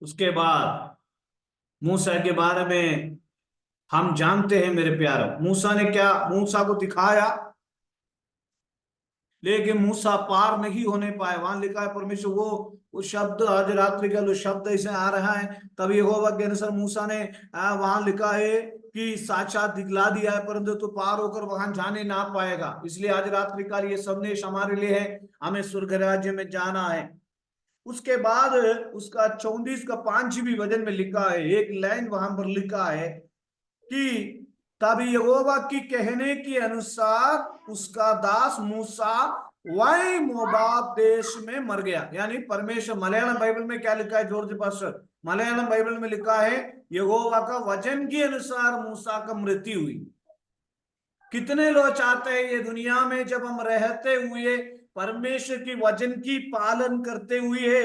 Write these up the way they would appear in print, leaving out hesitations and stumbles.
उसके बाद मूसा के बारे में हम जानते हैं मेरे प्यारे, मूसा ने क्या मूसा को दिखाया, लेकिन मूसा पार नहीं होने पाए। वहां लिखा है परमेश्वर वो शब्द आज रात्रि का जो शब्द ऐसे आ रहा है, तब यहोवा के अनुसार मूसा ने वहां लिखा है कि साक्षात दिखला दिया है, परंतु तो पार होकर वहां जाने ना पाएगा। इसलिए आज रात्रि काल ये संदेश हमारे लिए है, हमें स्वर्ग राज्य में जाना है। उसके बाद उसका 34 का 5वीं वचन में लिखा है, एक लाइन वहां पर लिखा है कि तब यहोवा की कहने के अनुसार उसका दास मूसा वही मोबाब देश में मर गया। यानी परमेश्वर, मलयालम बाइबल में क्या लिखा है जॉर्ज पास्टर, मलयालम बाइबल में लिखा है यहोवा का वचन के अनुसार मूसा का मृत्यु हुई। कितने लोग चाहते हैं ये दुनिया में जब हम रहते हुए परमेश्वर की वचन की पालन करते हुए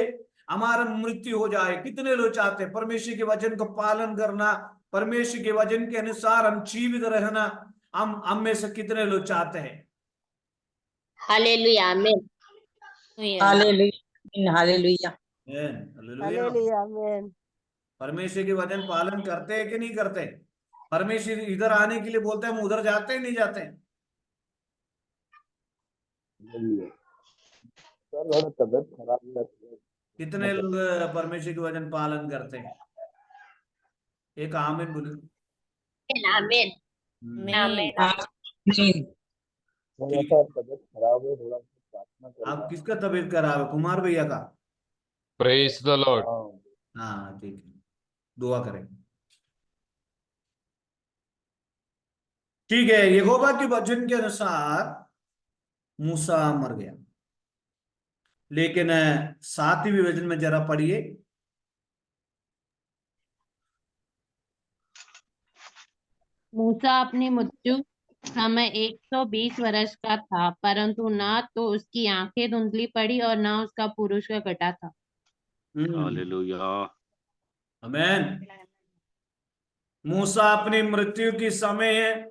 हमारा मृत्यु हो जाए? कितने लोग चाहते हैं परमेश्वर के वचन को पालन करना, परमेश्वर के वचन के अनुसार हम जीवित रहना? हम में से कितने लोग चाहते हैं? हालेलुया, आमीन। Hallelujah, hallelujah, hallelujah. आमीन। परमेश्वर के वचन पालन करते हैं कि नहीं करते? परमेश्वर इधर आने के लिए बोलते हैं, हम उधर जाते हैं नहीं जाते हैं? तबियत खराब, कितने लोग परमेश्वर के वचन पालन करते हैं? एक आमीन बोलो। आमीन, आमीन। थोड़ा सा तबियत खराब है, थोड़ा सा प्रार्थना करें। आप किसका तबीयत खराब है? कुमार भैया का? Praise the Lord. हाँ ठीक है, दुआ करें। ठीक है, यहोवा के वचन के अनुसार मूसा मर गया, लेकिन 7वीं वचन में जरा पढ़िए। मूसा अपनी मृत्यु समय 120 वर्ष का था, परंतु ना तो उसकी आंखें धुंधली पड़ी और ना उसका पुरुष का घटा था। हालेलुया, आमीन। मूसा अपनी मृत्यु की समय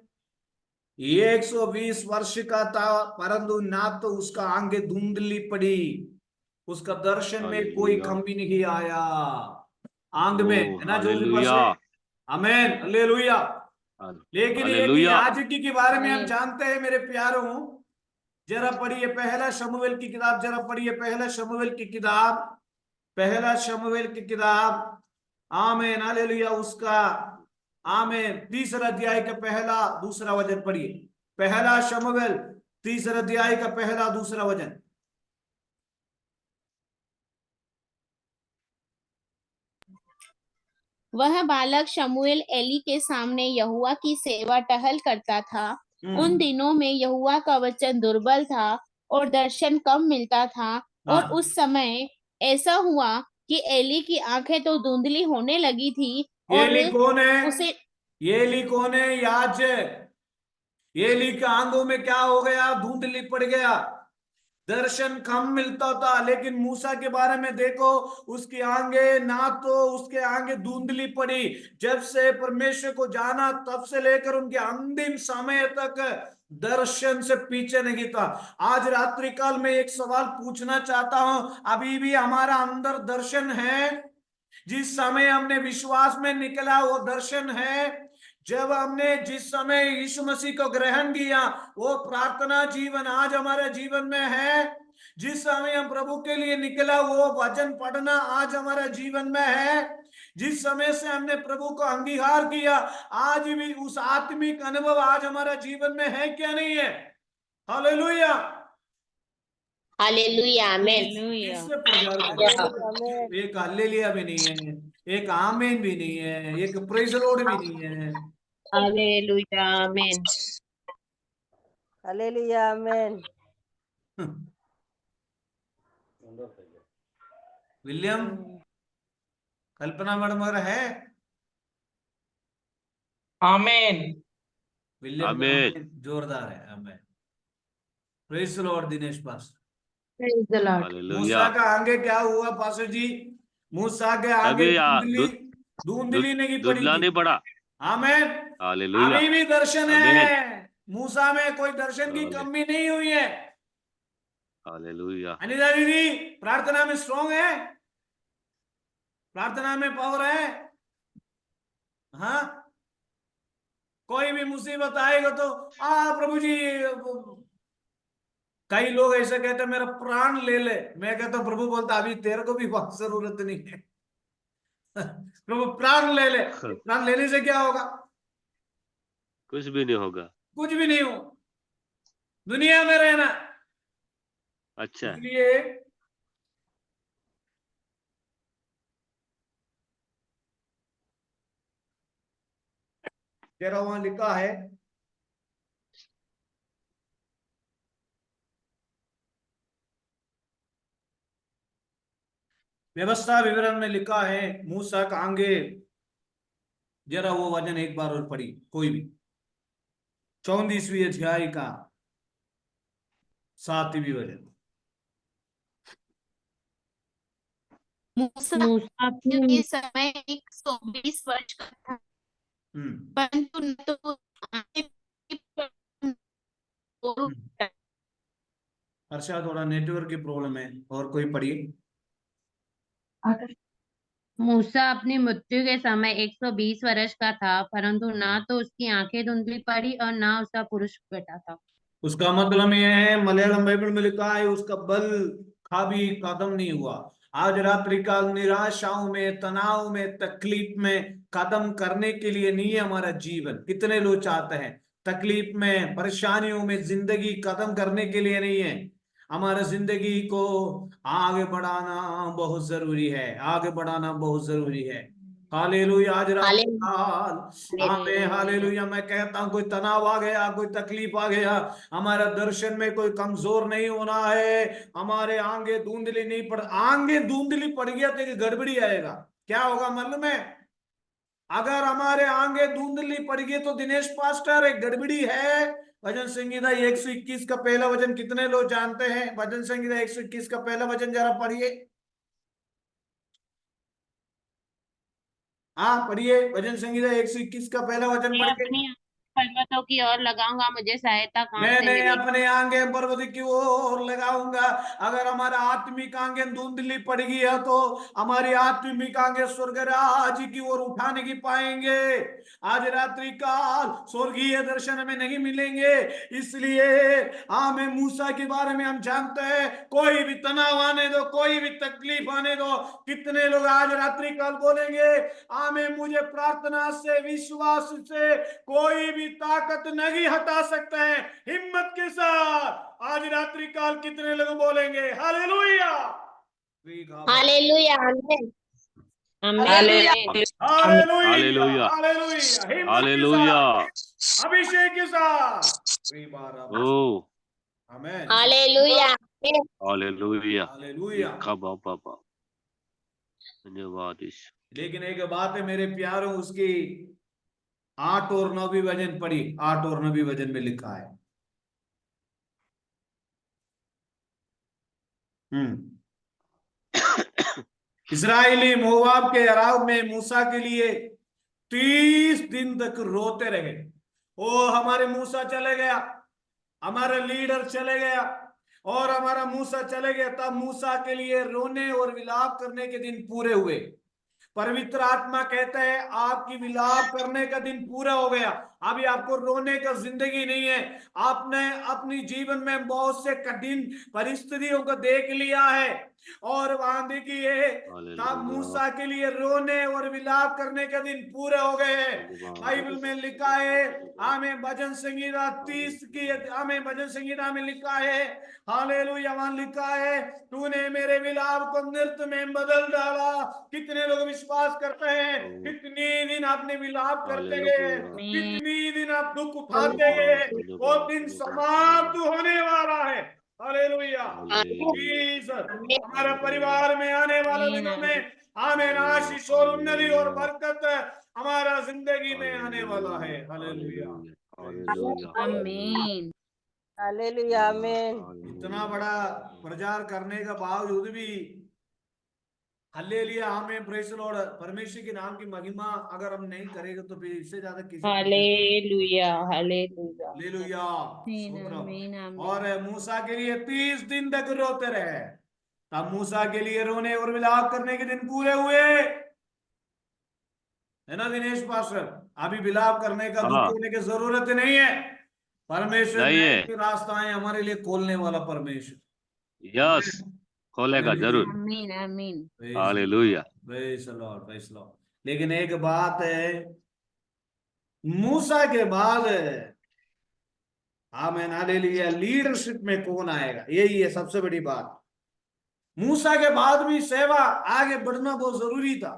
120 वर्ष का था, परंतु ना तो उसका आंखें धुंधली पड़ी, उसका दर्शन में कोई कमी नहीं आया। आंग में है ना जो आमीन, हालेलुया। लेकिन एक याजकी के बारे में हम जानते हैं मेरे प्यारों, जरा पढ़िए पहला शमूएल की किताब, जरा पढ़िए पहला शमूएल की किताब, पहला शमूएल की किताब। आमीन, हालेलुया। उसका आमीन 3रा अध्याय का पहला दूसरा वचन पढ़िए। पहला शमूएल 3रा अध्याय का पहला दूसरा वचन। वह बालक शमूएल एली के सामने यहोवा की सेवा टहल करता था। उन दिनों में यहोवा का वचन दुर्बल था और दर्शन कम मिलता था। और उस समय ऐसा हुआ कि एली की आंखें तो धुंधली होने लगी थी। और एली कौन है? उसे एली कौन है? याजक। एली के आंखों में क्या हो गया? धुंधली पड़ गया, दर्शन कम मिलता था। लेकिन मूसा के बारे में देखो, उसकी आंखें ना तो उसके आंखें धुंधली पड़ी, जब से परमेश्वर को जाना तब से लेकर उनके अंतिम समय तक दर्शन से पीछे नहीं था। आज रात्रि काल में एक सवाल पूछना चाहता हूं, अभी भी हमारा अंदर दर्शन है? जिस समय हमने विश्वास में निकला वो दर्शन है? जब हमने जिस समय यीशु मसीह को ग्रहण किया वो प्रार्थना जीवन आज हमारे जीवन में है? जिस समय हम प्रभु के लिए निकला वो वचन पढ़ना आज हमारे जीवन में है? जिस समय से हमने प्रभु को अंगीकार किया आज भी उस आत्मिक अनुभव आज हमारा जीवन में है क्या नहीं है? हालेलुया, हालेलुया, आमीन। किससे प्रचार करें? एक हालेलुया भी नहीं है, एक आमीन भी नहीं है, एक प्रेज लॉर्ड भी नहीं है। हालेलुया, आमीन। हालेलुया, आमीन। विलियम, कल्पना मैडम वगैरह है? आमीन, विलियम आमीन। जोरदार है। आमीन, प्रेज लॉर्ड। दिनेश पास प्रेज द लॉर्ड। मूसा का आगे क्या हुआ पास्टर जी? मूसा के आगे धुंधली नहीं पड़ी दुबला थी। नहीं पड़ा। आमीन, हालेलुया, अभी भी दर्शन आमीन। है। मूसा में कोई दर्शन की कमी नहीं हुई है। हालेलुया, अनिता दीदी प्रार्थना में स्ट्रॉन्ग है? प्रार्थना में पावर है। हाँ, कोई भी मुसीबत आएगा तो प्रभु जी, कई लोग ऐसे कहते हैं मेरा प्राण ले ले। मैं कहता हूं, प्रभु बोलता अभी तेरे को भी बहुत जरूरत नहीं है। प्रभु प्राण ले ले। प्राण लेने से क्या होगा? कुछ भी नहीं होगा। कुछ भी नहीं हो, दुनिया में रहना। अच्छा, इसलिए तेरा वहां लिखा है, व्यवस्था विवरण में लिखा है, मूसा का आगे, जरा वो वचन एक बार और पढ़ी कोई भी, 34वीं अध्याय का 7वीं वचन। मूसा मूसा मृत्यु के समय 120 वर्ष का था, परंतु न तो आंखें और हर्षा, थोड़ा नेटवर्क की प्रॉब्लम है, और कोई पढ़िए। मूसा अपनी मृत्यु के समय 120 वर्ष का था, परंतु ना तो उसकी आंखें धुंधली पड़ी और ना उसका पुरुष बेटा था। उसका मतलब यह है, मलयालम बाइबल में लिखा है, उसका बल खाबी कदम नहीं हुआ। आज रात्रि काल निराशाओं में, तनाव में, तकलीफ में कदम करने के लिए नहीं है हमारा जीवन। कितने लोग चाहते हैं तकलीफ में, परेशानियों में जिंदगी कदम करने के लिए नहीं है। हमारा जिंदगी को आगे बढ़ाना बहुत जरूरी है, आगे बढ़ाना बहुत जरूरी है। हालेलुया। आज रात काल, आमीन, हालेलुया। मैं कहता हूं, कोई तनाव आ गया, कोई तकलीफ आ गया, हमारा दर्शन में कोई कमजोर नहीं होना है। हमारे आगे धुंधली नहीं पड़, आगे धुंधली पड़ गया तो गड़बड़ी आएगा। क्या होगा मालूम है? अगर हमारे आगे धुंधली पड़ गई तो दिनेश पास्टर एक गड़बड़ी है। भजन संगीता 121 का पहला वचन कितने लोग जानते हैं? भजन संगीता 121 का पहला वचन जरा पढ़िए। हाँ पढ़िए, भजन संगीता 121 का पहला वचन मैं पढ़िए। अपनी पर्वतों की ओर लगाऊंगा, मुझे सहायता कहाँ से मैंने मिलेगी? अपने आंगे पर्वत की ओर लगाऊंगा। अगर हमारा आत्मिक आंगे धुंधली पड़ गई है तो हमारी आत्मिक आंगे स्वर्ग राज की ओर उठाने की पाएंगे। आज रात्रि काल स्वर्गीय दर्शन हमें नहीं मिलेंगे। इसलिए हमें मूसा के बारे में हम जानते हैं, कोई भी तनाव आने दो, कोई भी तकलीफ आने दो। कितने लोग आज रात्रि काल बोलेंगे, हमें मुझे प्रार्थना से, विश्वास से कोई भी ताकत नहीं हटा सकते हैं। हिम्मत के साथ आज रात्रि काल कितने लोग बोलेंगे हालेलुया। हालेलुया, आमीन, आमीन, हालेलुया। Hallelujah, hallelujah, hallelujah. हिम्मत के हालेलुया। साथ, अभिषेक के साथ। ओ, आमीन, हालेलुया, हालेलुया। हालेलुया। बाबा, धन्यवाद ईश्वर। लेकिन एक बात है मेरे प्यारों, उसकी 8 और 9वीं वचन पढ़ी। 8 और 9वीं वचन में लिखा है, इस्राएली मोआब के अराब में मूसा के लिए 30 दिन तक रोते रहे। ओ हमारे मूसा चले गया, हमारा लीडर चले गया, और हमारा मूसा चले गया। तब मूसा के लिए रोने और विलाप करने के दिन पूरे हुए। पवित्र आत्मा कहते हैं आपकी विलाप करने का दिन पूरा हो गया। अभी आपको रोने का जिंदगी नहीं है। आपने अपनी जीवन में बहुत से कठिन परिस्थितियों को देख लिया है, और वहां देखिए तब मूसा के लिए रोने और विलाप करने के दिन पूरे हो गए हैं। बाइबल में लिखा है, हमें भजन संगीता 30 की, हमें भजन संगीता में लिखा है, हालेलुया, वहां लिखा है, तूने मेरे विलाप को नृत्य में बदल डाला। कितने लोग विश्वास करते हैं? कितनी दिन आपने विलाप करते गए, कितनी दिन आप दुख उठाते गए, वो दिन समाप्त होने वाला है। हालेलुया। हमारे परिवार में आने वाले दिनों में आमीन, आशीष और उन्नति और बरकत हमारा जिंदगी में आने वाला है। हालेलुया, आमीन, हालेलुया, आमीन। इतना बड़ा प्रचार करने के बावजूद भी हालेलुया, हमें प्रेज़ द लॉर्ड, परमेश्वर के नाम की महिमा अगर हम नहीं करेंगे तो फिर इससे ज्यादा किसी हालेलुया, हालेलुया, हालेलुया, स्तोत्र। आमीन, आमीन। और मूसा के लिए 30 दिन तक रोते रहे। तब मूसा के लिए रोने और विलाप करने के दिन पूरे हुए। है ना दिनेश पास्टर? अभी विलाप करने का, दुखी हाँ होने की जरूरत नहीं है। परमेश्वर नहीं न्याय है। के रास्ताएं हमारे लिए खोलने वाला परमेश्वर। यस, खोलेगा जरूर। आमीन आमीन। Hallelujah. Praise the Lord, praise the Lord. लेकिन एक बात है, मूसा के बाद आमीन हालेलुया लीडरशिप में कौन आएगा, यही है सबसे बड़ी बात। मूसा के बाद भी सेवा आगे बढ़ना बहुत जरूरी था।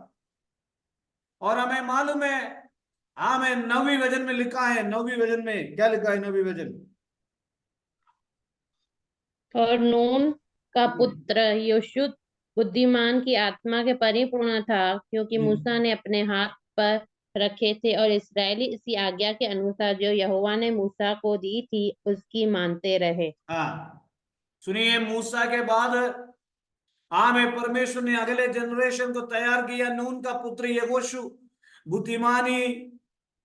और हमें मालूम है, हमें 9वीं वचन में लिखा है, 9वीं वचन में क्या लिखा है? 9वीं वचन, और नून का पुत्र योशुआ बुद्धिमान की आत्मा के परिपूर्ण था, क्योंकि मूसा ने अपने हाथ पर रखे थे और इसराइली इसी आज्ञा के अनुसार जो यहोवा ने मूसा को दी थी उसकी मानते रहे। हाँ सुनिए, मूसा के बाद हमें परमेश्वर ने अगले जनरेशन को तैयार किया। नून का पुत्र यहोशू बुद्धिमानी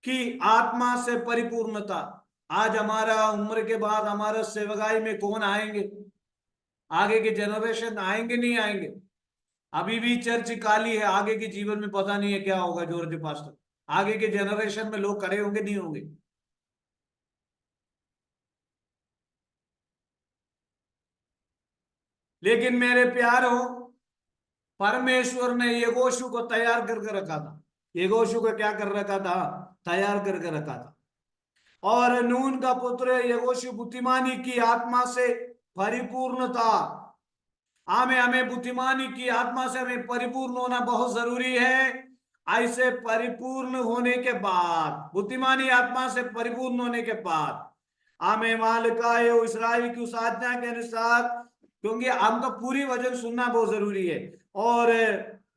की आत्मा से परिपूर्णता। आज हमारा उम्र के बाद हमारा सेवकाई में कौन आएंगे? आगे के जनरेशन आएंगे, नहीं आएंगे? अभी भी चर्च काली है, आगे के जीवन में पता नहीं है क्या होगा। जॉर्ज पास्टर, आगे के जनरेशन में लोग खड़े होंगे, नहीं होंगे? लेकिन मेरे प्यारों, परमेश्वर ने यहोशू को तैयार करके रखा था। यहोशू को क्या कर रखा था? तैयार करके रखा था। और नून का पुत्र यहोशू बुद्धिमानी की आत्मा से परिपूर्ण था। हमें बुद्धिमानी की आत्मा से हमें परिपूर्ण होना बहुत जरूरी है। ऐसे परिपूर्ण होने के बाद, बुद्धिमानी आत्मा से परिपूर्ण होने के बाद हमें मालिका इस्राइल की उस आज्ञा के अनुसार, क्योंकि हम तो पूरी वचन सुनना बहुत जरूरी है। और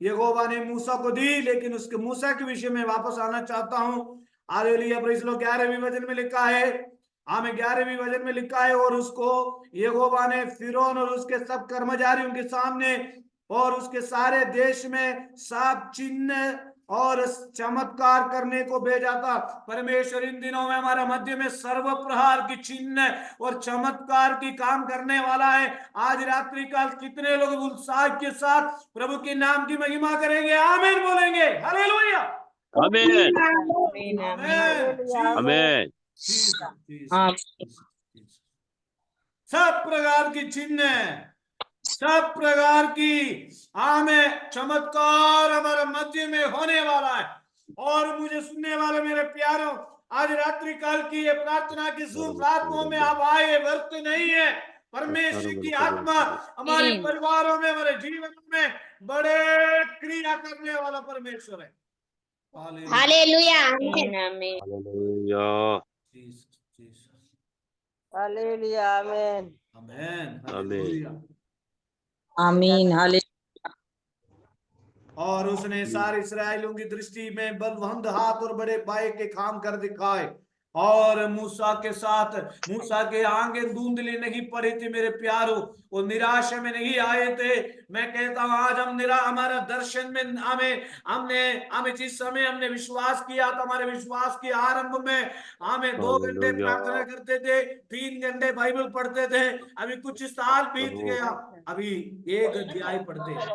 यहोवा ने मूसा को दी, लेकिन उसके मूसा के विषय में वापस आना चाहता हूं। Hallelujah, praise the Lord. 11वीं वचन में लिखा है, हमें 11वीं वचन में लिखा है, और उसको यहोवा ने फिरौन और उसके सब कर्मचारियों के सामने और उसके सारे देश में सब चिन्ह और चमत्कार करने को भेजा था। परमेश्वर इन दिनों में हमारे मध्य में सर्व प्रकार की चिन्ह और चमत्कार की काम करने वाला है। आज रात्रि काल कितने लोग उत्साह के साथ प्रभु के नाम की महिमा करेंगे? आमीन बोलेंगे। हालेलुया, आमीन आमीन आमीन। हालेलुया, आमीन। सब प्रकार की चिन्ह, सब प्रकार की हमें चमत्कार हमारे मध्य में होने वाला है। और मुझे सुनने वाले मेरे प्यारों, आज रात्रि काल की ये प्रार्थना की शुभ प्रार्थनाओं में आप आए, व्यर्थ नहीं है। परमेश्वर की आत्मा हमारे परिवारों में, हमारे जीवन में बड़े क्रिया करने वाला परमेश्वर है। हालेलुया। आमीन आमीन। हालेलुया। हालेलुया, आमीन। आमीन, आमीन। हालेलुया। आमीन हाले और उसने सारे इस्राएलियों की दृष्टि में बलवंत हाथ और बड़े पाए के काम कर दिखाए। और मूसा के साथ, मूसा के आंखें धुंधली नहीं पड़ी थी मेरे प्यारों, वो निराशा में नहीं आए थे। मैं कहता हूं, आज हम हमारा दर्शन में हमें जिस समय हमने विश्वास किया था, हमारे विश्वास के आरंभ में हमें 2 घंटे प्रार्थना करते थे, 3 घंटे बाइबल पढ़ते थे। अभी कुछ साल बीत गया, अभी 1 अध्याय पढ़ते हैं।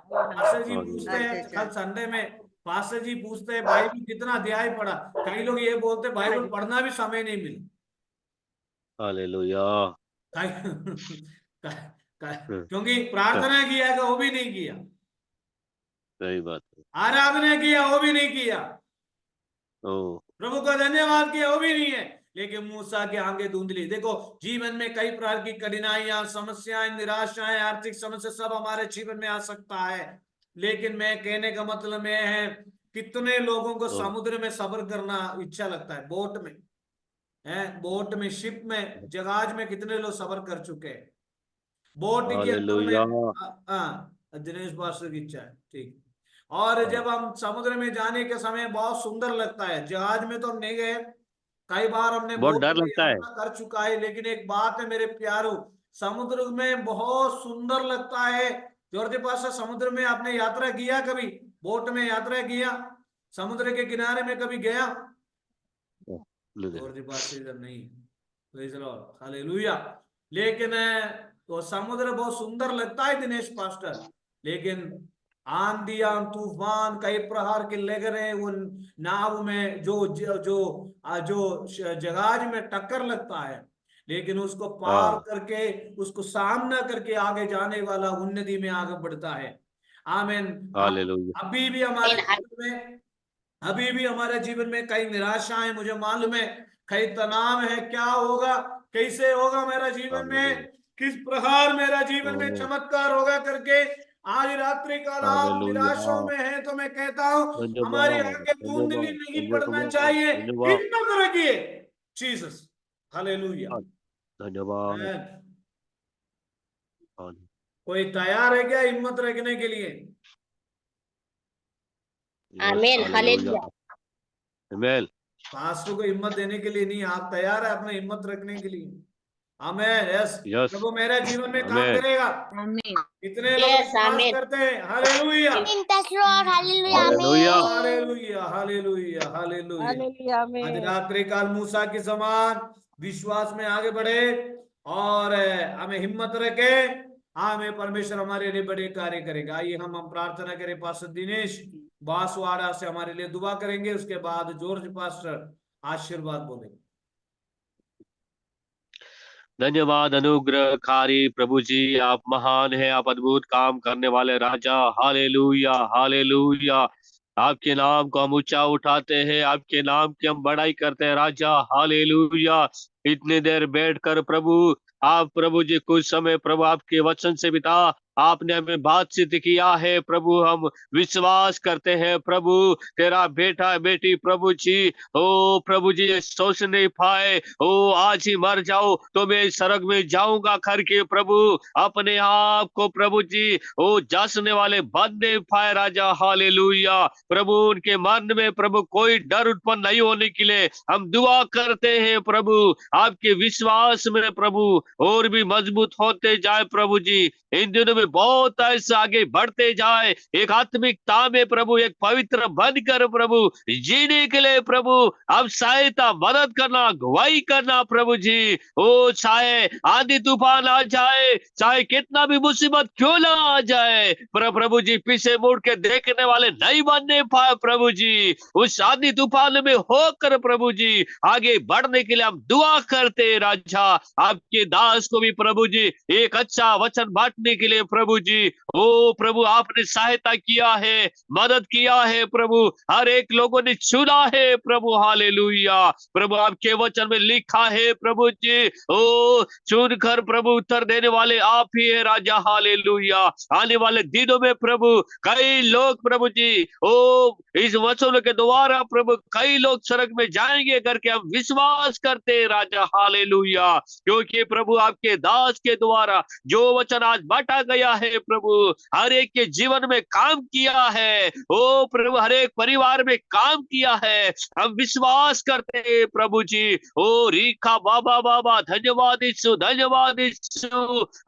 पास्टर जी पूछते हैं कल संडे में, पास्टर जी पूछते हैं बाइबल कितना अध्याय पढ़ा? कई लोग ये बोलते हैं बाइबल पढ़ना भी समय नहीं मिला। हालेलुया। क्योंकि प्रार्थना किया तो वो भी नहीं किया, सही बात है। आराधना किया वो भी नहीं किया, ओ प्रभु का धन्यवाद किया वो भी नहीं है। लेकिन मूसा की आंखें धुंधली। देखो, जीवन में कई प्रकार की कठिनाइयां, समस्याएं, निराशाएं, आर्थिक समस्या सब हमारे जीवन में आ सकता है। लेकिन मैं कहने का मतलब यह है, कितने लोगों को समुद्र में सफर करना इच्छा लगता है, बोट में है, बोट में, शिप में, जहाज में कितने लोग सफर कर चुके हैं। बोट के अंदर में, हाँ, दिनेश पास्टर की इच्छा है, ठीक। और जब हम समुद्र में जाने के समय बहुत सुंदर लगता है। जहाज में तो हम नहीं गए, कई बार हमने बहुत बोट डर में लगता है। यात्रा कर चुका है। लेकिन एक बात है मेरे प्यारों, समुद्र में बहुत सुंदर लगता है। जॉर्ज पास्टर, समुद्र में आपने यात्रा किया कभी? बोट में यात्रा किया? समुद्र के किनारे में कभी गया? जॉर्ज पास्टर इधर नहीं, प्रेज़ द लॉर्ड, हालेलुया। लेकिन तो समुद्र बहुत सुंदर लगता है दिनेश पास्टर, लेकिन आंधियां तूफान कई प्रकार के लग रहे हैं, वो नाव में जो जहाज में टक्कर लगता है, लेकिन उसको पार हाँ करके, उसको सामना करके आगे जाने वाला उन्नति में आगे बढ़ता है। आमीन। हालेलुया। अभी भी हमारे जीवन में, अभी भी हमारे जीवन में कई निराशाएं, मुझे मालूम है, कई तनाव है, क्या होगा, कैसे होगा मेरा जीवन हालेलुया। में, किस प्रकार मेरा जीवन में ओ, चमत्कार होगा करके आज रात्रि काल आप हालेलुया। निराशों में हैं, तो मैं कहता हूं हमारी धन्यवाद, आंखें धुंधली धन्यवाद, नहीं पड़ना धन्यवाद, चाहिए, धन्यवाद, हिम्मत रखिए। Jesus, hallelujah. धन्यवाद। आमीन। हालेलुया। कोई तैयार है क्या हिम्मत रखने के लिए? यस, आमीन, हालेलुया। हालेलुया। आमीन। पास्टर को हिम्मत देने के लिए नहीं, आप तैयार है अपने हिम्मत रखने के लिए? आमीन। यस, यस, प्रभु मेरे जीवन में काम आमीन, करेगा। आमीन। कितने लोग यस, विश्वास आमीन। करते हैं? Hallelujah, hallelujah, hallelujah. आमीन। Hallelujah, hallelujah, hallelujah. हालेलुया आज में रात्रि काल मूसा के समान विश्वास में आगे बढ़े और हमें हिम्मत रखे। हमें परमेश्वर हमारे लिए बड़े कार्य करेगा। आइए हम प्रार्थना करें। पास्टर दिनेश बांसवाड़ा से हमारे लिए दुआ करेंगे, उसके बाद जॉर्ज पास्टर आशीर्वाद बोलेंगे। धन्यवाद अनुग्रहकारी प्रभु जी, आप महान हैं, आप अद्भुत काम करने वाले राजा। Hallelujah, hallelujah. आपके नाम को हम ऊंचा उठाते हैं, आपके नाम की हम बड़ाई करते हैं राजा। हालेलुया। इतनी देर बैठकर प्रभु, आप प्रभु जी कुछ समय प्रभु आपके वचन से बिता, आपने हमें बातचीत किया है प्रभु। हम विश्वास करते हैं प्रभु, तेरा बेटा बेटी प्रभु जी, ओ प्रभु जी ये सोच नहीं पाए, ओ आज ही मर जाओ तो मैं स्वर्ग में जाऊंगा करके प्रभु अपने आप को प्रभु जी ओ जसने वाले बन नहीं पाए राजा। हालेलुया। प्रभु उनके मन में प्रभु कोई डर उत्पन्न नहीं होने के लिए हम दुआ करते हैं प्रभु, आपके विश्वास में प्रभु और भी मजबूत होते जाए प्रभु जी। इन दिनों में बहुत ऐसे आगे बढ़ते जाए, एक आत्मिकता में प्रभु, एक पवित्र बनकर प्रभु जीने के लिए प्रभु अब सहायता मदद करना, अगुवाई करना प्रभु जी। ओ चाहे आंधी तूफान आ जाए, चाहे कितना भी मुसीबत क्यों ना आ जाए, पर प्रभु जी पीछे मुड़ के देखने वाले नहीं बनने पाए प्रभु जी। उस आंधी तूफान में होकर प्रभु जी आगे बढ़ने के लिए हम दुआ करते हैं राजा। आपके दास को भी प्रभु जी एक अच्छा वचन बांटने के लिए प्रभु जी, ओ प्रभु आपने सहायता किया है, मदद किया है प्रभु, हर एक लोगों ने चुना है प्रभु। हालेलुया। प्रभु आपके वचन में लिखा है प्रभु जी, ओ चुनकर प्रभु उत्तर देने वाले आप ही है राजा। हालेलुया। आने वाले दिनों में प्रभु कई लोग प्रभु जी ओ इस वचनों के द्वारा प्रभु कई लोग स्वर्ग में जाएंगे करके हम विश्वास करते हैं राजा। हालेलुया। क्योंकि प्रभु आपके दास के द्वारा जो वचन आज बांटा गया है प्रभु हर एक के जीवन में काम किया है, ओ प्रभु हर एक परिवार में काम किया है, हम विश्वास करते हैं प्रभु जी। ओ रीखा बाबा बाबा, धन्यवाद यीशु, धन्यवाद यीशु।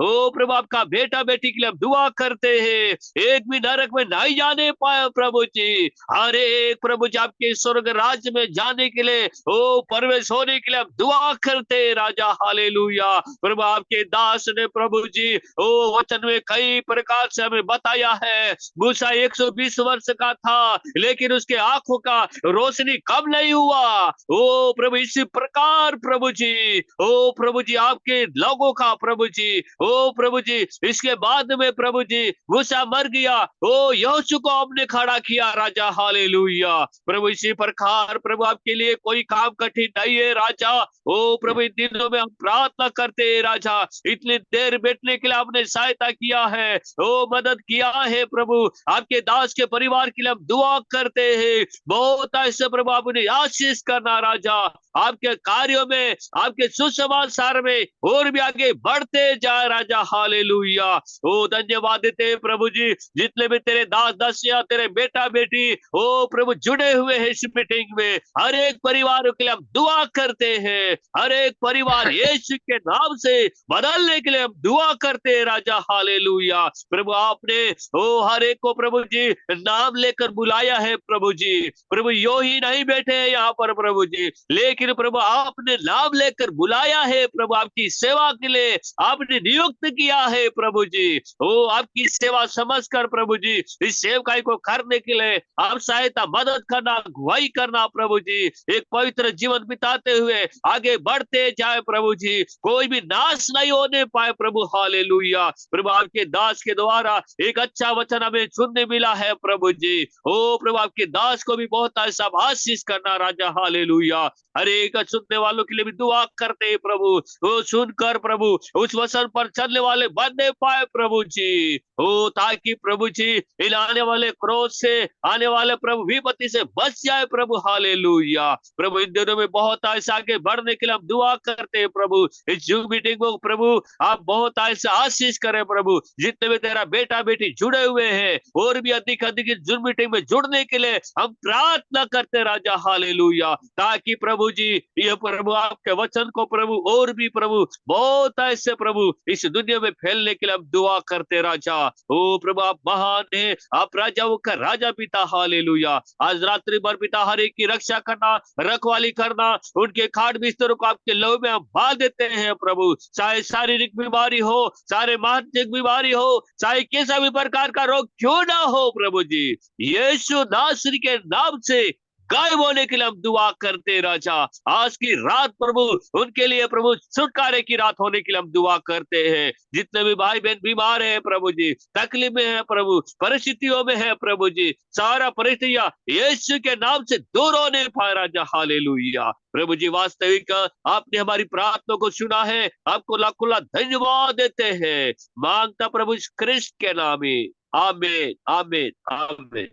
ओ प्रभु आपका बेटा बेटी के लिए हम दुआ करते हैं, एक भी नरक में नहीं जाने पाए प्रभु जी, हर एक प्रभु जी आपके स्वर्ग राज्य में जाने के लिए, ओ प्रवेश होने के लिए हम दुआ करते हैं राजा। हालेलुया। प्रभु आपके दास ने प्रभु जी ओ वचन में कई प्रकार से हमें बताया है, मूसा 120 वर्ष का था लेकिन उसके आंखों का रोशनी कम नहीं हुआ। ओ प्रभु इसी प्रकार प्रभु जी, ओ प्रभु जी आपके लोगों का प्रभु जी, ओ प्रभु जी इसके बाद में प्रभु जी मूसा मर गया, ओ यहोशू को आपने खड़ा किया राजा। हालेलुया। प्रभु इसी प्रकार प्रभु आपके लिए कोई काम कठिन नहीं है राजा। ओ प्रभु इन दिनों में हम प्रार्थना करते हैं राजा, इतनी देर बैठने के लिए आपने सहायता किया है, ओ मदद किया है प्रभु, आपके दास के परिवार के लिए हम दुआ करते हैं, बहुत ऐसे प्रभु आपने आशीष करना राजा, आपके कार्यों में आपके सुसमाचार में और भी आगे बढ़ते जाए राजा। हालेलुया। ओ धन्यवाद देते हैं प्रभु जी, जितने भी तेरे दास दासियां तेरे बेटा बेटी ओ प्रभु जुड़े हुए हैं इस मीटिंग में, हर एक परिवार के लिए हम दुआ करते हैं, हर एक परिवार यीशु के नाम से बदलने के लिए हम दुआ करते हैं राजा। हालेलुया। हालेलुया। प्रभु आपने ओ हर एक को प्रभु जी नाम लेकर बुलाया है प्रभु जी। प्रभु यो ही नहीं बैठे हैं यहाँ पर प्रभु जी, लेकिन प्रभु आपने नाम लेकर बुलाया है प्रभु, आपकी सेवा के लिए आपने नियुक्त किया है प्रभु जी। ओ आपकी सेवा समझकर प्रभु जी इस सेवकाई को करने के लिए आप सहायता मदद करना, अगुवाई करना प्रभु जी। एक पवित्र जीवन बिताते हुए आगे बढ़ते जाए प्रभु जी, कोई भी नाश नहीं होने पाए प्रभु। हालेलुया। प्रभु आपके दास के द्वारा एक अच्छा वचन हमें सुनने मिला है प्रभु जी। ओ प्रभु आपके दास को भी बहुत ऐसा आशीष करना राजा। हालेलुया। हर एक सुनने वालों के लिए भी दुआ करते हैं प्रभु, वो सुनकर प्रभु उस वचन पर चलने वाले बनने पाए प्रभु जी। ओ ताकि प्रभु जी इन आने वाले क्रोध से, आने वाले प्रभु विपत्ति से बच जाए प्रभु। हालेलुया। प्रभु इन दिनों में बहुत ऐसा आगे बढ़ने के लिए हम दुआ करते हैं प्रभु। इस जूम मीटिंग को प्रभु आप बहुत ऐसा आशीष करें प्रभु। जितने भी तेरा बेटा बेटी जुड़े हुए हैं और भी अधिक अधिक इस जूम मीटिंग में जुड़ने के लिए हम प्रार्थना करते राजा। हालेलुया। ताकि प्रभु जी ये प्रभु आपके वचन को प्रभु और भी प्रभु बहुत ऐसे प्रभु इस दुनिया में फैलने के लिए हम दुआ करते राजा। ओ प्रभु आप महान है, आप राजाओं का राजा पिता। हालेलुया। आज रात्रि भर पिता हर एक की रक्षा करना, रखवाली करना, उनके खाट बिस्तरों को आपके लहू में हम बांध देते हैं प्रभु। चाहे शारीरिक बीमारी हो, चाहे मानसिक बीमारी हो, चाहे किसी भी प्रकार का रोग क्यों ना हो प्रभु जी, यीशु नासरी के नाम से गायब होने के लिए हम दुआ करते राजा। आज की रात प्रभु उनके लिए प्रभु छुटकारे की रात होने के लिए हम दुआ करते हैं। जितने भी भाई बहन बीमार है प्रभु जी, तकलीफ में है प्रभु, परिस्थितियों में है प्रभु जी, सारा परिस्थितियां यीशु के नाम से दूर होने पाए राजा। हालेलुया। प्रभु जी वास्तविक आपने हमारी प्रार्थना को सुना है, आपको लाखों लाख धन्यवाद देते हैं। मांगता प्रभु क्रिस्ट के नाम में, आमीन आमीन आमीन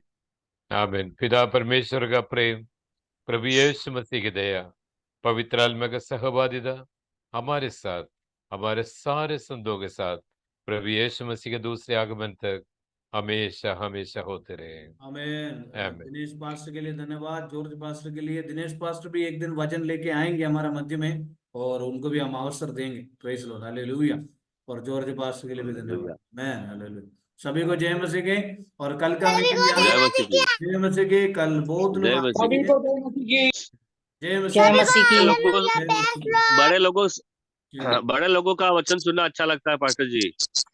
आमीन। पिता परमेश्वर का प्रेम, प्रभु यीशु मसीह की दया, पवित्र आत्मा का सहभागिता हमारे साथ, हमारे सारे संतों के साथ प्रभु यीशु मसीह के दूसरे आगमन तक हमेशा हमेशा होते रहे। आमीन। आमीन। दिनेश पास्टर के लिए धन्यवाद, जॉर्ज पास्टर के लिए। दिनेश पास्टर भी एक दिन वचन लेके आएंगे हमारा मध्य में और उनको भी हम अवसर देंगे। Praise Lord. हालेलुया। और जॉर्ज पास्टर के लिए भी धन्यवाद। Man hallelujah. सभी को जय मसीह के। और कल का जय मसीह की। जय मसीह के। कल बहुत लोग जय मसीह की। जय मसीह जय मसीह की। बड़े लोगों का वचन सुनना अच्छा लगता है पास्टर जी।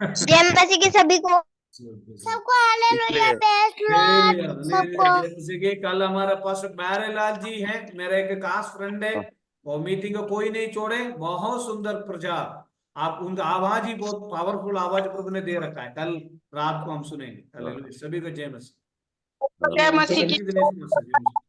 जय मसीह के सभी को, सबको हालेलुया, प्रेज लॉर्ड सबको। जय मसीह के। कल हमारा पास्टर बैरेलाल जी हैं, मेरा एक खास फ्रेंड है, और मीटिंग को कोई नहीं छोड़े। बहुत सुंदर प्रचार, आप उनका आवाज ही बहुत पावरफुल आवाज प्रभु ने दे रखा है। कल रात को हम सुनेंगे। हालेलुया। सभी को जय मसीह। जय मसीह की। दिनेश पास्टर, जय मसीह।